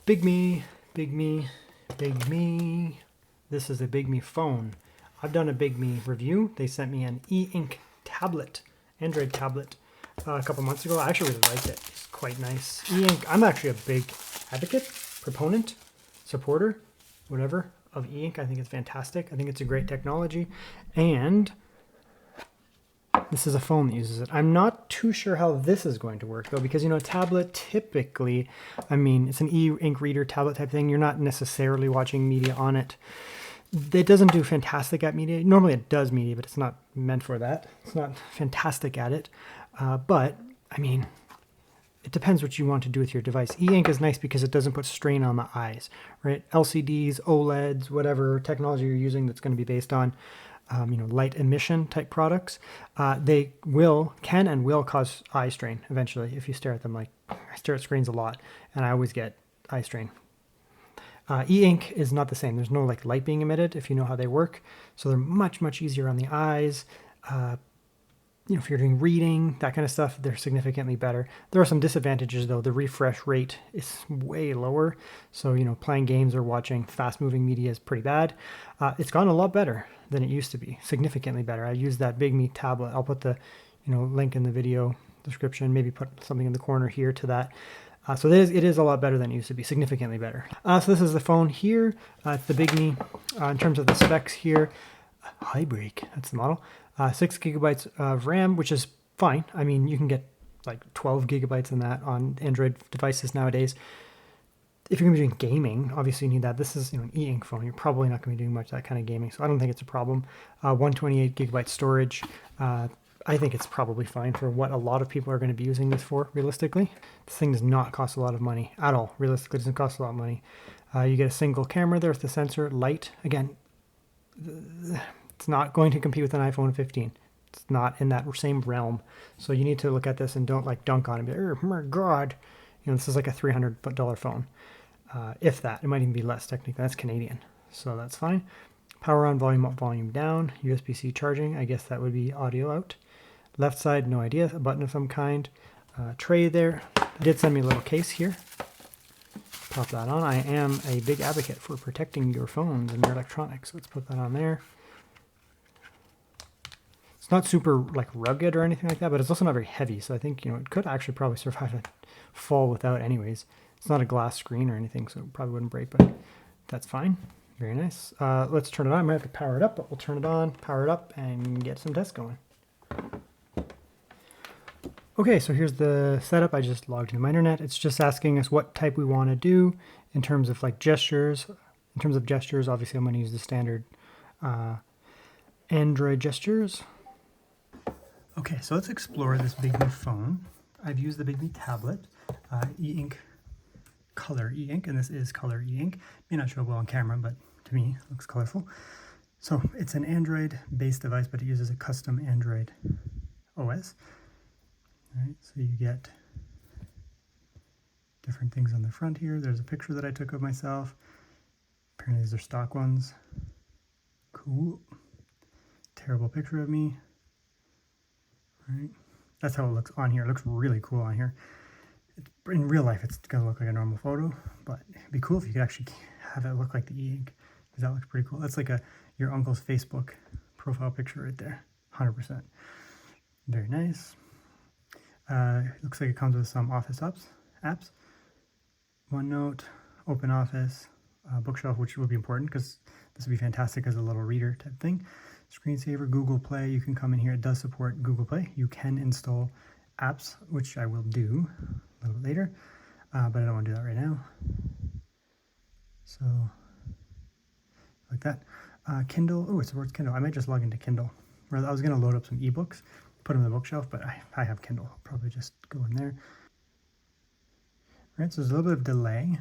Bigme, Bigme, Bigme. This is a Bigme phone. I've done a Bigme review. They sent me an e-ink tablet, Android tablet, a couple months ago. I actually really liked it. It's quite nice. E-ink, I'm actually a big advocate, proponent, supporter, whatever, of e-ink. I think it's fantastic. I think it's a great technology. And this is a phone that uses it. I'm not too sure how this is going to work though, because a tablet typically, I mean, it's an e-ink reader tablet type thing. You're not necessarily watching media on it. It doesn't do fantastic at media. Normally it does media, but it's not meant for that. It's not fantastic at it. But I mean, it depends what you want to do with your device. E-ink is nice because it doesn't put strain on the eyes, right? LCDs, OLEDs, whatever technology you're using that's going to be based on light emission type products, they can and will cause eye strain eventually if you stare at them. Like, I stare at screens a lot and I always get eye strain. E-ink is not the same. There's no like light being emitted if you know how they work. So they're much, much easier on the eyes. If you're doing reading, that kind of stuff, they're significantly better. There are some disadvantages though. The refresh rate is way lower. So, playing games or watching fast moving media is pretty bad. It's gotten a lot better than it used to be, significantly better. I use that Bigme tablet. I'll put the, link in the video description, maybe put something in the corner here to that. So it is a lot better than it used to be, significantly better. So this is the phone here. It's the Bigme. In terms of the specs here, Hibreak, that's the model. 6 gigabytes of RAM, which is fine. I mean, you can get like 12 gigabytes in that on Android devices nowadays. If you're going to be doing gaming, obviously you need that. This is an e-ink phone. You're probably not going to be doing much of that kind of gaming, so I don't think it's a problem. 128 gigabyte storage. I think it's probably fine for what a lot of people are going to be using this for, realistically. This thing does not cost a lot of money at all. Realistically, it doesn't cost a lot of money. You get a single camera there with the sensor, light. Again, it's not going to compete with an iPhone 15. It's not in that same realm. So you need to look at this and don't like dunk on it. Be like, oh my God. This is like a $300 phone. If that, it might even be less technically. That's Canadian. So that's fine. Power on, volume up, volume down. USB-C charging. I guess that would be audio out. Left side, no idea. A button of some kind. Tray there. They did send me a little case here. Pop that on. I am a big advocate for protecting your phones and your electronics. Let's put that on there. It's not super like rugged or anything like that, but it's also not very heavy. So I think, it could actually probably survive a fall without anyways. It's not a glass screen or anything, so it probably wouldn't break, but that's fine. Very nice. Let's turn it on. I might have to power it up, but we'll turn it on, power it up, and get some tests going. Okay, so here's the setup. I just logged into my internet. It's just asking us what type we want to do in terms of like gestures. In terms of gestures, obviously I'm going to use the standard Android gestures. Okay, so let's explore this Bigme phone. I've used the Bigme tablet, e-ink, color e-ink, and this is color e-ink. May not show well on camera, but to me, it looks colorful. So it's an Android-based device, but it uses a custom Android OS. All right, so you get different things on the front here. There's a picture that I took of myself. Apparently these are stock ones. Cool. Terrible picture of me. All right, that's how it looks on here. It looks really cool on here. In real life, it's going to look like a normal photo, but it'd be cool if you could actually have it look like the e-ink, because that looks pretty cool. That's like your uncle's Facebook profile picture right there, 100%. Very nice. Looks like it comes with some Office apps, OneNote, Open Office, Bookshelf, which will be important because this would be fantastic as a little reader type thing. Screensaver, Google Play. You can come in here. It does support Google Play. You can install apps, which I will do a little bit later, but I don't want to do that right now. So, like that. Kindle. Oh, it supports Kindle. I might just log into Kindle. I was going to load up some ebooks, put them in the bookshelf, but I have Kindle. I'll probably just go in there. All right, so there's a little bit of delay,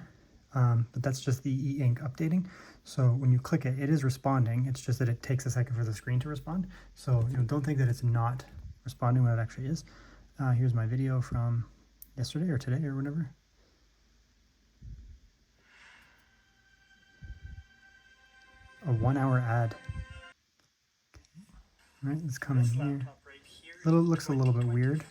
but that's just the e-ink updating. So when you click it, it is responding. It's just that it takes a second for the screen to respond. So don't think that it's not responding when it actually is. Here's my video from yesterday or today or whatever. A 1-hour ad. Okay. All right, let's come in here. Looks a little bit weird.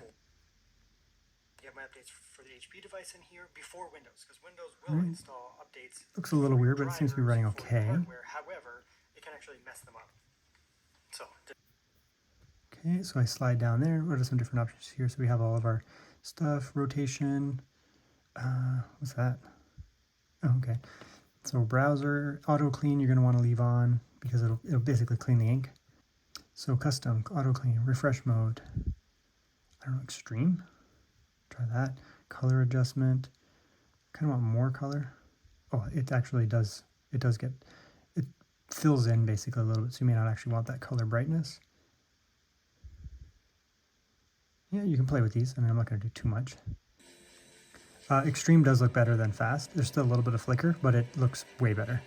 device in here before Windows, because Windows will install updates. Looks a little weird, but it seems to be running okay. However, it can actually mess them up. So. Okay, so I slide down there. What are some different options here? So we have all of our stuff, rotation. What's that? Oh, okay. So browser, auto clean, you're going to want to leave on because it'll basically clean the ink. So custom, auto clean, refresh mode. I don't know, extreme. Try that. Color adjustment. Kind of want more color. Oh, it actually does. It fills in basically a little bit, so you may not actually want that color brightness. Yeah, you can play with these. I mean, I'm not going to do too much. Extreme does look better than fast. There's still a little bit of flicker, but it looks way better.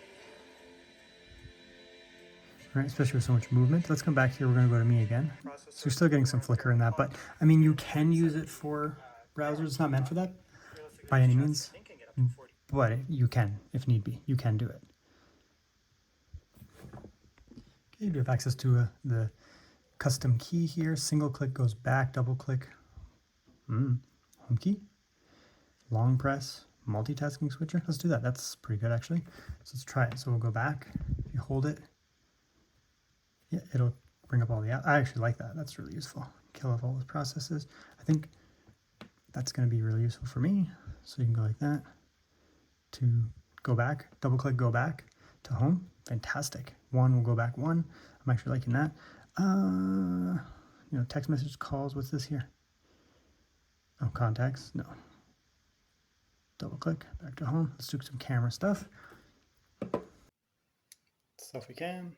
All right, especially with so much movement. Let's come back here. We're going to go to me again. So you're still getting some flicker in that, but I mean, you can use it for browsers. It's not meant for that by any means, but you can, if need be. You can do it. Okay, you do have access to the custom key here. Single click goes back, double click. Home key. Long press, multitasking switcher. Let's do that. That's pretty good actually. So let's try it. So we'll go back. If you hold it, yeah, it'll bring up all the apps. I actually like that. That's really useful. Kill off all those processes. I think that's going to be really useful for me. So you can go like that to go back. Double click, go back to home. Fantastic. One will go back one. I'm actually liking that. You know, text message, calls. What's this here? Oh, contacts. No. Double click, back to home. Let's do some camera stuff. Stuff we can.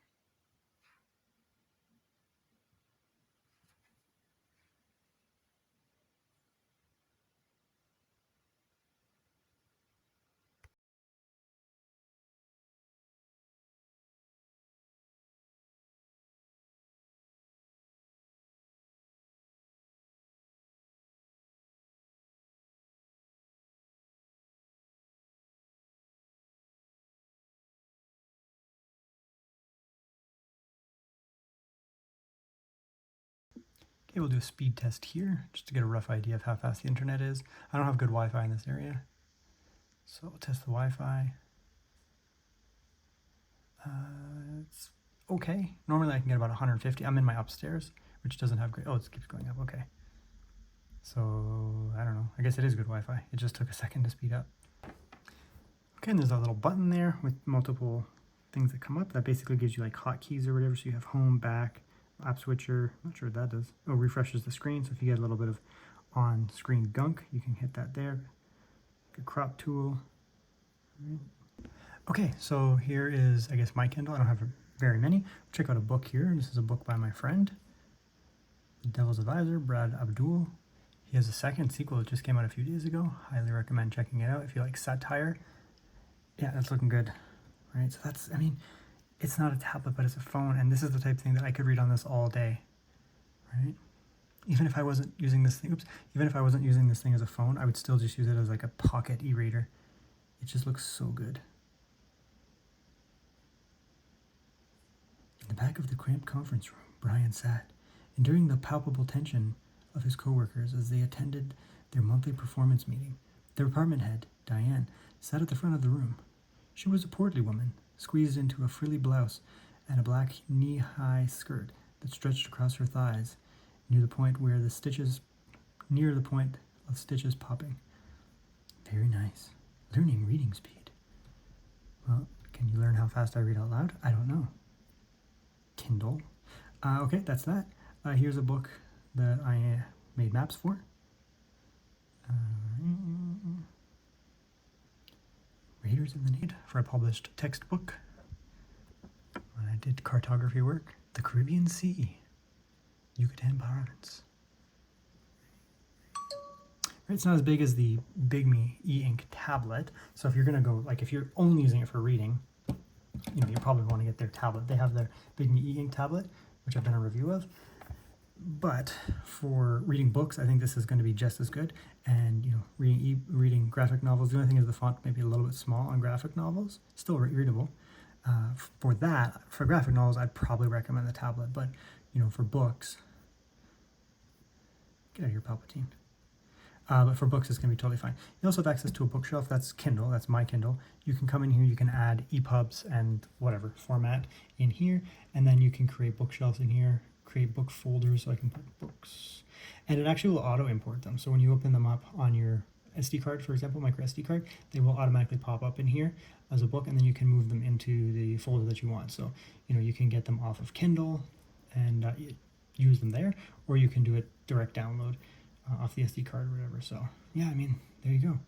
Okay, we'll do a speed test here just to get a rough idea of how fast the internet is. I don't have good Wi-Fi in this area, so we'll test the Wi-Fi. It's okay. Normally I can get about 150. I'm in my upstairs, which doesn't have great. Oh, it keeps going up. Okay. So I don't know. I guess it is good Wi-Fi. It just took a second to speed up. Okay, and there's a little button there with multiple things that come up. That basically gives you like hotkeys or whatever. So you have home, back, app switcher. I'm not sure what that does. Oh, refreshes the screen. So if you get a little bit of on-screen gunk, you can hit that there. A crop tool. Okay, so here is, I guess, my Kindle. I don't have very many. Check out a book here. This is a book by my friend, The Devil's Advisor, Brad Abdul. He has a second sequel that just came out a few days ago. Highly recommend checking it out if you like satire. Yeah, that's looking good, right? So that's, I mean, it's not a tablet, but it's a phone, and this is the type of thing that I could read on this all day, right? Even if I wasn't using this thing, even if I wasn't using this thing as a phone, I would still just use it as like a pocket e-reader. It just looks so good. In the back of the cramped conference room, Brian sat, enduring the palpable tension of his coworkers as they attended their monthly performance meeting. Their department head, Diane, sat at the front of the room. She was a portly woman, squeezed into a frilly blouse and a black knee-high skirt that stretched across her thighs, near the point of stitches popping. Very nice. Learning reading speed. Well, can you learn how fast I read out loud? I don't know. Kindle. Okay, that's that. Here's a book that I made maps for. Raiders of the Need for a published textbook. When I did cartography work, the Caribbean Sea, Yucatan Province. It's not as big as the Bigme e-ink tablet, so if you're gonna go, like if you're only using it for reading, you know, you probably want to get their tablet. They have their Bigme e-ink tablet, which I've done a review of. But for reading books, I think this is going to be just as good. And you know, reading graphic novels, the only thing is the font may be a little bit small on graphic novels, still readable. For graphic novels, I'd probably recommend the tablet. But you know, for books, get out of here, Palpatine. But for books, it's going to be totally fine. You also have access to a bookshelf. That's Kindle. That's my Kindle. You can come in here. You can add EPUBs and whatever format in here. And then you can create bookshelves in here, create book folders. So I can put books. And it actually will auto import them. So when you open them up on your SD card, for example, micro SD card, they will automatically pop up in here as a book, and then you can move them into the folder that you want. So, you can get them off of Kindle and use them there, or you can do it direct download off the SD card or whatever. So yeah, there you go.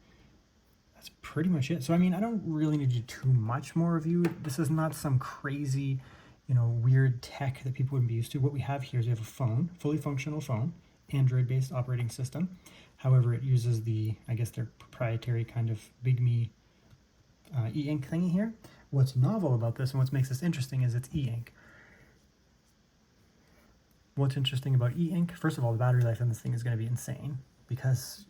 That's pretty much it. So I don't really need to do too much more review. This is not some crazy, weird tech that people wouldn't be used to. What we have here is we have a phone, fully functional phone, Android-based operating system. However, it uses their proprietary kind of Bigme e-ink thingy here. What's novel about this and what makes this interesting is it's e-ink. What's interesting about e-ink, first of all, the battery life on this thing is going to be insane because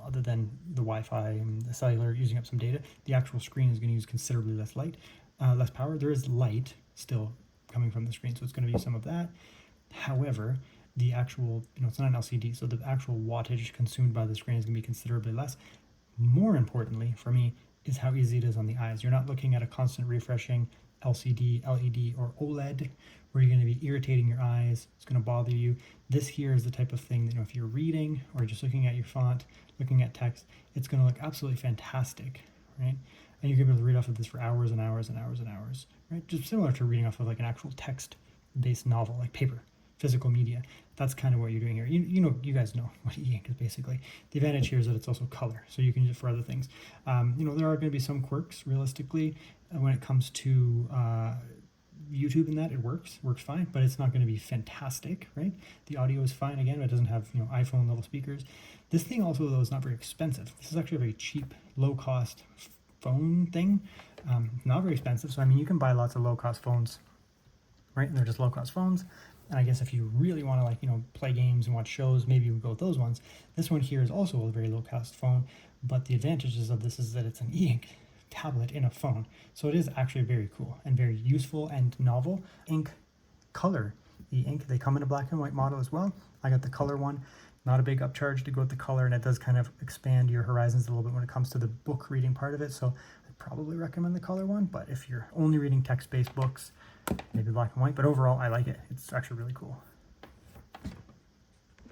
other than the Wi-Fi and the cellular using up some data, the actual screen is going to use considerably less power. There is light still coming from the screen, so it's going to be some of that. However, the actual, it's not an LCD, so the actual wattage consumed by the screen is going to be considerably less. More importantly for me is how easy it is on the eyes. You're not looking at a constant refreshing LCD, LED, or OLED where you're going to be irritating your eyes. It's going to bother you. This here is the type of thing that, if you're reading or just looking at your font, looking at text, it's going to look absolutely fantastic, right? And you're going to be able to read off of this for hours and hours and hours and hours, right? Just similar to reading off of like an actual text-based novel, like paper, physical media. That's kind of what you're doing here. You guys know what e-ink is basically. The advantage here is that it's also color, so you can use it for other things. There are going to be some quirks, realistically, when it comes to YouTube and that. It works fine, but it's not going to be fantastic, right? The audio is fine. Again, it doesn't have iPhone level speakers. This thing also, though, is not very expensive. This is actually a very cheap, low cost phone thing. Not very expensive. So you can buy lots of low cost phones, right? And they're just low cost phones. And I guess if you really want to play games and watch shows, maybe you would go with those ones. This one here is also a very low cost phone, but the advantages of this is that it's an e-ink tablet in a phone. So it is actually very cool and very useful and novel. Ink color e-ink. They come in a black and white model as well. I got the color one. Not a big upcharge to go with the color, and it does kind of expand your horizons a little bit when it comes to the book reading part of it. So I'd probably recommend the color one, but if you're only reading text-based books, maybe black and white. But overall, I like it. It's actually really cool.